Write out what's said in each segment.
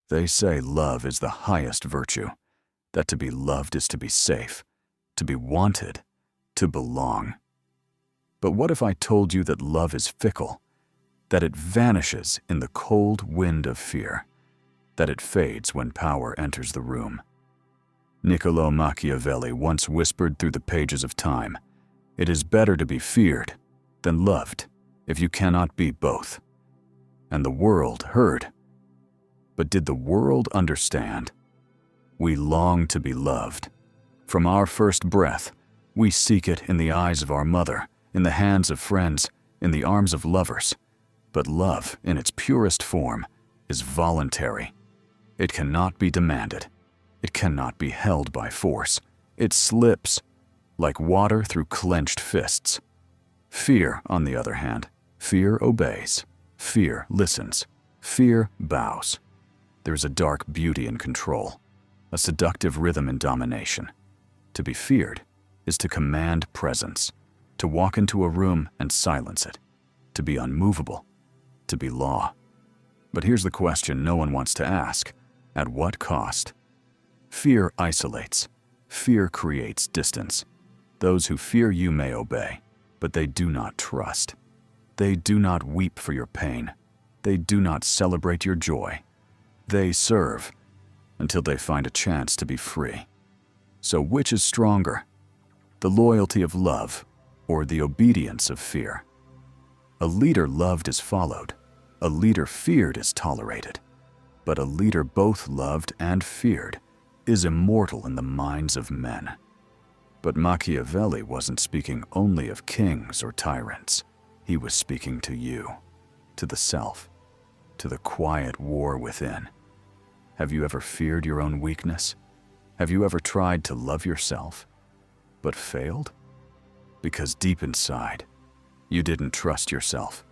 They say love is the highest virtue, that to be loved is to be safe, to be wanted, to belong. But what if I told you that love is fickle, that it vanishes in the cold wind of fear, that it fades when power enters the room? Niccolo Machiavelli once whispered through the pages of time, "It is better to be feared than loved if you cannot be both." And the world heard. But did the world understand? We long to be loved. From our first breath, we seek it in the eyes of our mother, in the hands of friends, in the arms of lovers. But love, in its purest form, is voluntary. It cannot be demanded. It cannot be held by force. It slips, like water through clenched fists. Fear, on the other hand, fear obeys. Fear listens. Fear bows. There is a dark beauty in control, a seductive rhythm in domination. To be feared is to command presence, to walk into a room and silence it, to be unmovable, to be law. But here's the question no one wants to ask: at what cost? Fear isolates. Fear creates distance. Those who fear you may obey, but they do not trust. They do not weep for your pain. They do not celebrate your joy. They serve until they find a chance to be free. So which is stronger, the loyalty of love or the obedience of fear? A leader loved is followed. A leader feared is tolerated. But a leader both loved and feared is immortal in the minds of men. But Machiavelli wasn't speaking only of kings or tyrants. He was speaking to you, to the self, to the quiet war within. Have you ever feared your own weakness? Have you ever tried to love yourself, but failed? Because deep inside, you didn't trust yourself.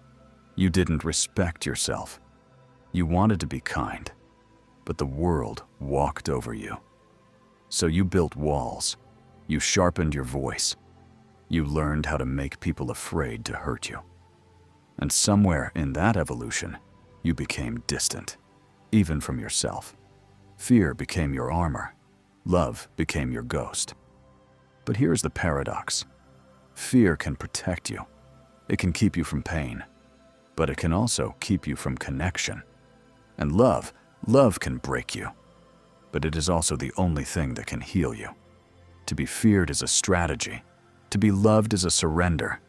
You didn't respect yourself. You wanted to be kind, but the world walked over you. So you built walls. You sharpened your voice. You learned how to make people afraid to hurt you. And somewhere in that evolution, you became distant, even from yourself. Fear became your armor. Love became your ghost. But here's the paradox. Fear can protect you. It can keep you from pain, but it can also keep you from connection. And love can break you, but it is also the only thing that can heal you. To be feared is a strategy. To be loved is a surrender.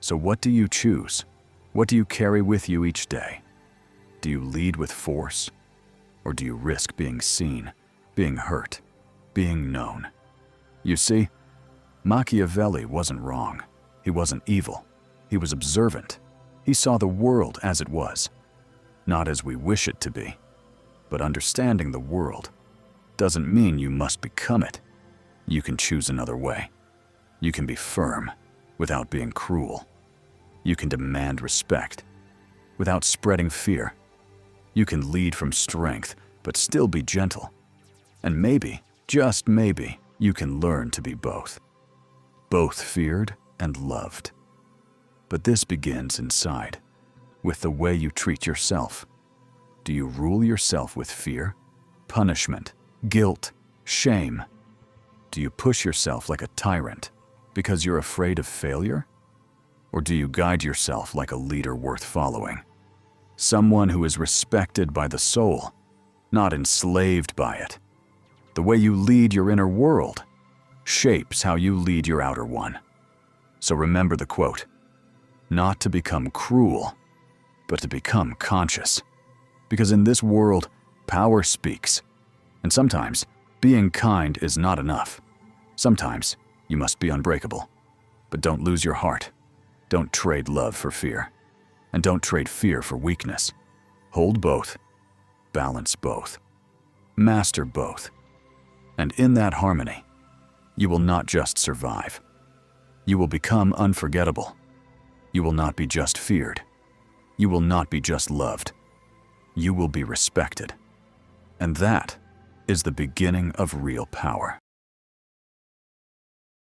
So what do you choose? What do you carry with you each day? Do you lead with force? Or do you risk being seen, being hurt, being known? You see, Machiavelli wasn't wrong. He wasn't evil. He was observant. He saw the world as it was, not as we wish it to be. But understanding the world doesn't mean you must become it. You can choose another way. You can be firm without being cruel. You can demand respect without spreading fear. You can lead from strength, but still be gentle. And maybe, just maybe, you can learn to be both. Both feared and loved. But this begins inside, with the way you treat yourself. Do you rule yourself with fear, punishment, guilt, shame? Do you push yourself like a tyrant because you're afraid of failure? Or do you guide yourself like a leader worth following? Someone who is respected by the soul, not enslaved by it. The way you lead your inner world shapes how you lead your outer one. So remember the quote, not to become cruel, but to become conscious. Because in this world, power speaks. And sometimes, being kind is not enough. Sometimes, you must be unbreakable. But don't lose your heart. Don't trade love for fear. And don't trade fear for weakness. Hold both. Balance both. Master both. And in that harmony, you will not just survive. You will become unforgettable. You will not be just feared. You will not be just loved. You will be respected. And that is the beginning of real power.